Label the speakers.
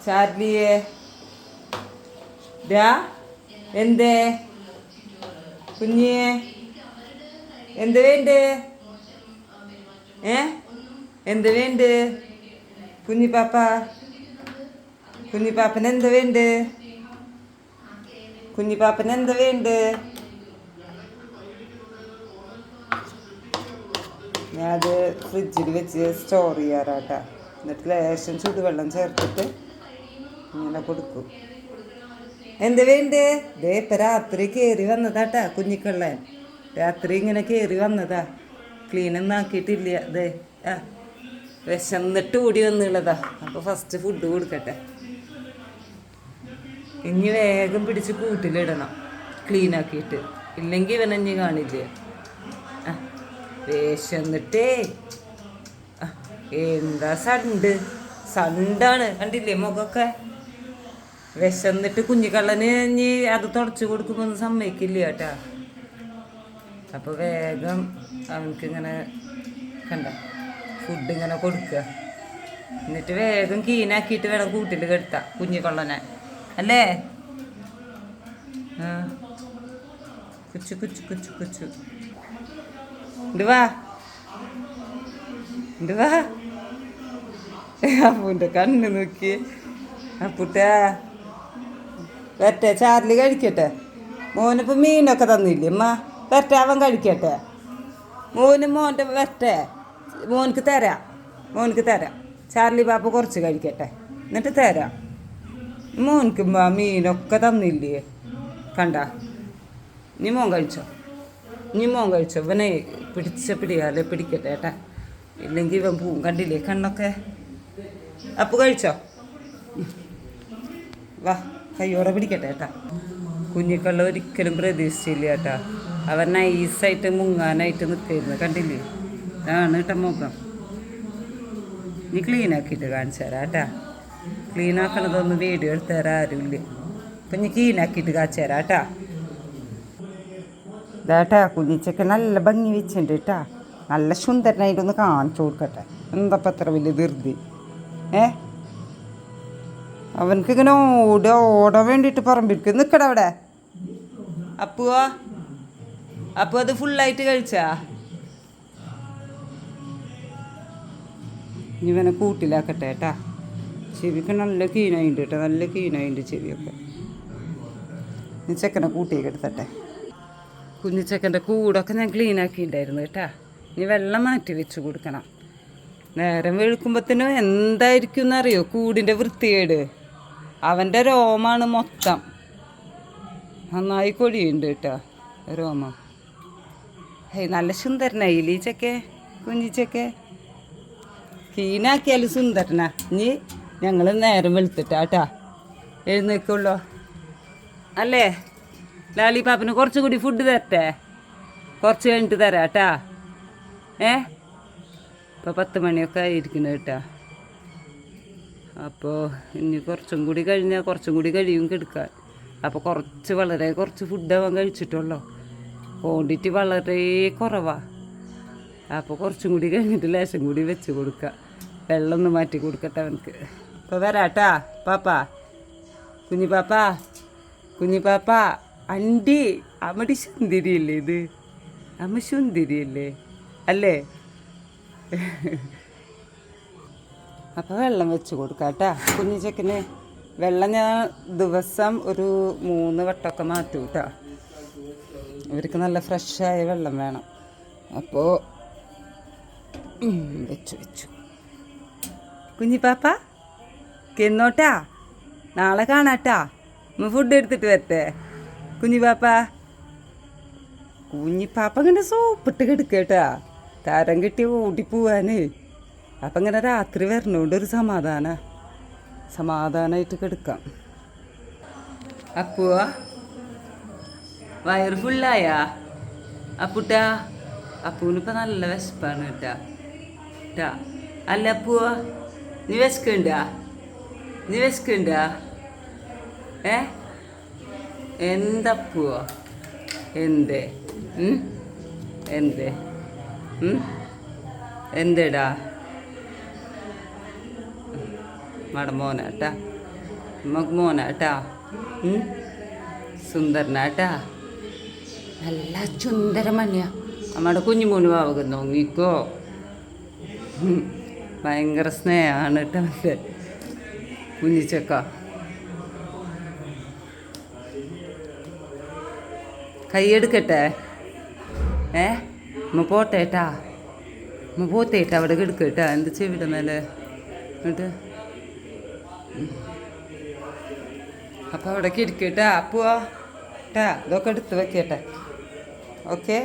Speaker 1: ചാർലിയെ എന്തേ കുഞ്ഞേ എന്ത് വേണ്ട എന്ത് വേണ്ട കുഞ്ഞിപ്പാപ്പന് എന്ത് വേണ്ട കുഞ്ഞിപ്പാപ്പന് എന്ത് വേണ്ട ഞാൻ അത് ഫ്രിഡ്ജിൽ വെച്ച് സ്റ്റോർ ചെയ്യാറാട്ടാ എന്നിട്ട് ലേശം ചൂടുവെള്ളം ചേർത്തിട്ട് ഇങ്ങനെ കൊടുക്കും എന്ത് വേണ്ട ദേ ഇപ്പം രാത്രി കയറി വന്നതാട്ടാ കുഞ്ഞിക്കള്ളൻ രാത്രി ഇങ്ങനെ കയറി വന്നതാ ക്ലീനൊന്നും ആക്കിയിട്ടില്ല ദേ വിശന്നിട്ട് കൂടി വന്നുള്ളതാ അപ്പോൾ ഫസ്റ്റ് ഫുഡ് കൊടുക്കട്ടെ ഇനി വേഗം പിടിച്ച് കൂട്ടിലിടണം ക്ലീനാക്കിയിട്ട് ഇല്ലെങ്കിൽ ഇവനെഞ്ഞ് കാണില്ല വിശന്നിട്ടേ എന്താ സണ്ടാണ് കണ്ടില്ലേ മുഖമൊക്കെ വിശന്നിട്ട് കുഞ്ഞിക്കള്ളന് ഇനി അത് തുടച്ചു കൊടുക്കുമ്പോൾ ഒന്നും സമ്മതിക്കില്ല കേട്ടാ അപ്പോൾ വേഗം അവനക്കിങ്ങനെ കണ്ട ഫുഡ് ഇങ്ങനെ കൊടുക്കുക എന്നിട്ട് വേഗം ക്ലീനാക്കിയിട്ട് വേണം കൂട്ടിൽ കെടുത്താം കുഞ്ഞിക്കള്ളനെ അല്ലേ കുച്ചു കുച്ചു കുച്ചു കുച്ചു വാ അപ്പൂൻ്റെ കണ്ണ് നോക്കി അപ്പൂട്ടാ വരട്ടെ ചാർലി കഴിക്കട്ടെ മോനിപ്പോൾ മീനൊക്കെ തന്നില്ലേ അമ്മ വരട്ടെ അവൻ കഴിക്കട്ടെ മോൻ്റെ വരട്ടെ മോനക്ക് തരാം ചാർലി പാപ്പ കുറച്ച് കഴിക്കട്ടെ എന്നിട്ട് തരാം മോനക്ക് മീനൊക്കെ തന്നില്ലേ കണ്ട നീ മോൻ കഴിച്ചോ ഇവനെ പിടിയാലേ പിടിക്കട്ടെ ഏട്ടാ ഇല്ലെങ്കിൽ ഇവൻ പോവും കണ്ടില്ലേ കണ്ണൊക്കെ അപ്പു കഴിച്ചോ വാ കയ്യോടെ പിടിക്കട്ടെ ഏട്ടാ കുഞ്ഞിക്കള്ള ഒരിക്കലും പ്രതീക്ഷിച്ചില്ല ഏട്ടാ അവൻ നൈസായിട്ട് മുങ്ങാനായിട്ട് നിൽക്കായിരുന്നു കണ്ടില്ലേ ഇതാണ് കേട്ടോ മുഖം നീ ക്ലീനാക്കിയിട്ട് കാണിച്ചു തരാം ഏട്ടാ ക്ലീനാക്കണതൊന്നും വീഡിയോ എടുത്ത് തരാൻ ആരുമില്ല അപ്പം നീ ക്ലീനാക്കിയിട്ട് കാണിച്ചു തരാം ഏട്ടാ ഇതാട്ടാ കുഞ്ഞിച്ചക്ക് നല്ല ഭംഗി വെച്ചിട്ടുണ്ട് കേട്ടാ നല്ല സുന്ദരനായിട്ടൊന്ന് കാണിച്ചു കൊടുക്കട്ടെ എന്തപ്പം അത്ര വലിയ ധൃതി അവനക്കിങ്ങനെ ഓടാൻ വേണ്ടിയിട്ട് പറമ്പിരിക്കും നിൽക്കട അവിടെ അപ്പു അത് ഫുള്ളായിട്ട് കഴിച്ചാ ഇവനെ കൂട്ടിലാക്കട്ടെ കേട്ടാ ചെവിക്ക് നല്ല കീനായിട്ടുണ്ട് കേട്ടോ നല്ല കീനായിട്ടുണ്ട് ചെവിയൊക്കെ നീ ചെക്കനെ കൂട്ടിയൊക്കെ എടുത്തട്ടെ കുഞ്ഞിച്ചക്കൻ്റെ കൂടൊക്കെ ഞാൻ ക്ലീനാക്കിയിട്ടുണ്ടായിരുന്നു കേട്ടാ ഇനി വെള്ളം മാറ്റി വെച്ച് കൊടുക്കണം നേരം വെളുക്കുമ്പോഴത്തേനും എന്തായിരിക്കും എന്നറിയോ കൂടിൻ്റെ വൃത്തികേട് അവൻ്റെ രോമാണ് മൊത്തം നന്നായി കൊടിയുണ്ട് കേട്ടോ രോമം നല്ല സുന്ദരനായില്ലേ ഈ ചെക്കെ കുഞ്ഞിച്ചക്കെ ക്ലീനാക്കിയാലും സുന്ദരനാ ഇനി ഞങ്ങൾ നേരം വെളുത്തിട്ടാട്ടാ എഴുന്നേക്കുള്ളൂ അല്ലേ ലാലി പാപ്പന് കുറച്ചുകൂടി ഫുഡ് തരട്ടെ കുറച്ച് കഴിഞ്ഞിട്ട് തരാം കേട്ടാ ഇപ്പോൾ 10 മണിയൊക്കെ ആയിരിക്കുന്നു കേട്ടാ അപ്പോൾ ഇനി കുറച്ചും കൂടി കഴിയും കെടുക്കാൻ അപ്പോൾ വളരെ കുറച്ച് ഫുഡ് അവൻ കഴിച്ചിട്ടുള്ളൂ ക്വാണ്ടിറ്റി വളരെ കുറവാണ് അപ്പോൾ കുറച്ചും കൂടി കഴിഞ്ഞിട്ട് ലേശം കൂടി വെച്ച് കൊടുക്കുക വെള്ളം ഒന്ന് മാറ്റി കൊടുക്കട്ടെ അവനക്ക് അപ്പോൾ വരാട്ടാ കുഞ്ഞിപ്പാപ്പ അണ്ടി അമ്മടി സുന്ദരിയല്ലേ ഇത് അമ്മ സുന്ദരിയല്ലേ അല്ലേ അപ്പോൾ വെള്ളം വെച്ച് കൊടുക്കാട്ടാ കുഞ്ഞിച്ചക്കന് വെള്ളം ഞാൻ ദിവസം ഒരു 3 വട്ടമൊക്കെ മാറ്റും കേട്ടോ ഇവർക്ക് നല്ല ഫ്രഷായ വെള്ളം വേണം അപ്പോൾ വെച്ചു കുഞ്ഞിപ്പാപ്പ എന്നോട്ടാ നാളെ കാണാട്ടാ ഫുഡ് എടുത്തിട്ട് വരട്ടെ കുഞ്ഞിപ്പാപ്പ ഇങ്ങനെ സോപ്പിട്ട് കിടക്കേട്ടാ താരം കിട്ടി ഓടിപ്പോവാന് അപ്പം ഇങ്ങനെ രാത്രി വരണോണ്ട് ഒരു സമാധാനമായിട്ട് കിടക്കാം അപ്പുവാ വയറ് ഫുള്ളായാ അപ്പുട്ടാ അപ്പൂനിപ്പോൾ നല്ല വിശപ്പാണ് കേട്ടാ അല്ല അപ്പുവാ നീ വിശക്കണ്ട എന്തപ്പുവോ എന്തേടാ മടമോനാട്ടാ നമുക്ക് മോനാട്ടാ സുന്ദരനാട്ടാ നല്ല സുന്ദരമണിയാ നമ്മുടെ കുഞ്ഞുമോന് ആവുക നോങ്ങിക്കോ ഭയങ്കര സ്നേഹമാണ് കേട്ടോ അവൻ്റെ കുഞ്ഞിച്ചക്ക കൈയെടുക്കട്ടെ അമ്മ പോട്ടേട്ടാ അമ്മ പോത്തേട്ടാ അവിടെ എടുക്കട്ടാ എന്ത് ചെവിടെ മേലെ എന്നിട്ട് അപ്പം അവിടെ ഇരിക്കട്ടാ പോവാ ട്ടാ ഇതൊക്കെ എടുത്ത് വെക്കട്ടെ ഓക്കെ